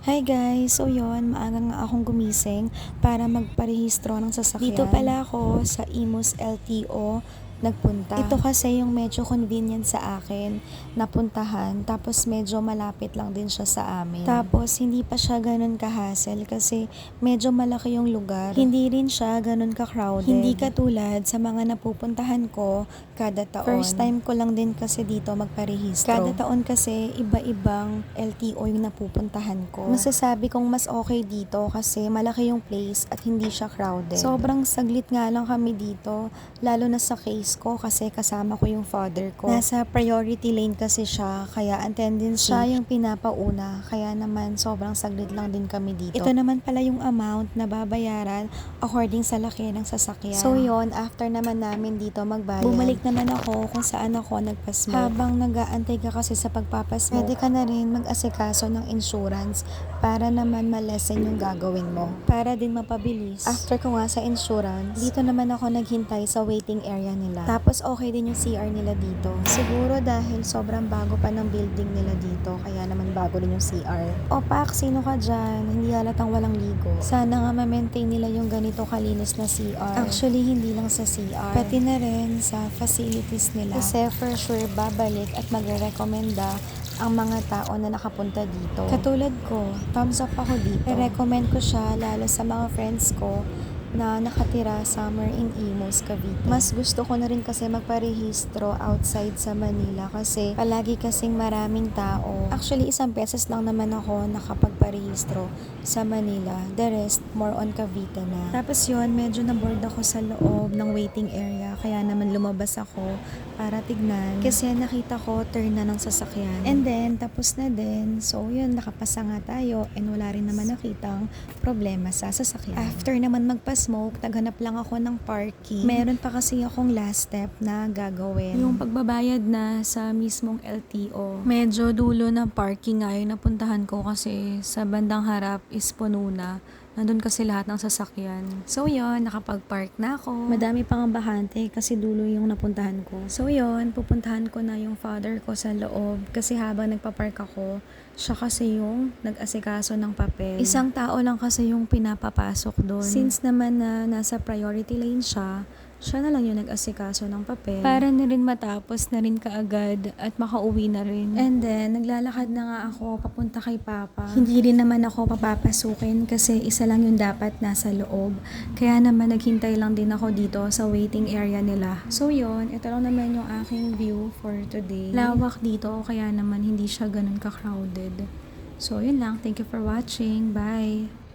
Hi guys! So yon, maaga nga akong gumising para magparehistro ng sasakyan. Dito pala ako sa Imus LTO nagpunta. Ito kasi yung medyo convenient sa akin napuntahan, tapos medyo malapit lang din siya sa amin. Tapos hindi pa siya ganun ka-hassle kasi medyo malaki yung lugar. Hindi rin siya ganun ka-crowded. Hindi katulad sa mga napupuntahan ko kada taon. First time ko lang din kasi dito magparehistro. Kada taon kasi iba-ibang LTO yung napupuntahan ko. Masasabi kong mas okay dito kasi malaki yung place at hindi siya crowded. Sobrang saglit nga lang kami dito, lalo na sa case ko kasi kasama ko yung father ko. Nasa priority lane kasi siya, kaya attendance siya yung pinapauna, kaya naman sobrang saglit lang din kami dito. Ito naman pala yung amount na babayaran according sa laki ng sasakyan. So yon, after naman namin dito magbayad, bumalik naman ako kung saan ako nagpasmoke. Habang nag-aantay ka kasi sa pagpapasmoke, pwede ka na rin mag-asikaso ng insurance para naman malesen yung gagawin mo. Para din mapabilis. After ko nga sa insurance, dito naman ako naghintay sa waiting area nila. Tapos okay din yung CR nila dito. Siguro dahil sobrang bago pa ng building nila dito, kaya naman bago din yung CR. O Pak, sino ka dyan? Hindi halatang walang ligo. Sana nga ma-maintain nila yung ganito kalinis na CR. Actually, hindi lang sa CR, pati na rin sa facilities nila. Kasi for sure, babalik at magre-recommenda ang mga tao na nakapunta dito. Katulad ko, thumbs up ako dito. I-recommend ko siya lalo sa mga friends ko na nakatira summer in Imus, Cavite. Mas gusto ko na rin kasi magparehistro outside sa Manila kasi palagi kasing maraming tao. Actually, isang beses lang naman ako nakapagparehistro sa Manila. The rest, more on Cavite na. Tapos yun, medyo na-bored ako sa loob ng waiting area, kaya naman lumabas ako para tignan. Kasi nakita ko turn na ng sasakyan. And then, tapos na din. So yun, nakapasa nga tayo and wala rin naman nakitang problema sa sasakyan. After naman magpa-smoke, naghanap lang ako ng parking. Meron pa kasi akong last step na gagawin. Yung pagbabayad na sa mismong LTO. Medyo dulo ng parking nga yung napuntahan ko kasi sa bandang harap is puno na. Nandun kasi lahat ng sasakyan. So yun, nakapag-park na ako. Madami pang bakante kasi dulo yung napuntahan ko. So yun, pupuntahan ko na yung father ko sa loob kasi habang nagpa-park ako, siya kasi yung nag-asikaso ng papel. Isang tao lang kasi yung pinapapasok doon. Since naman na nasa priority lane siya na lang yung nag-asikaso ng papel. Para na rin matapos na rin kaagad at makauwi na rin. And then, naglalakad na nga ako papunta kay Papa. Hindi rin naman ako papapasukin kasi isa lang yung dapat nasa loob. Kaya naman naghintay lang din ako dito sa waiting area nila. So yun, ito lang naman yung aking view for today. Lawak dito kaya naman hindi siya ganun ka-crowded. So yun lang, thank you for watching. Bye!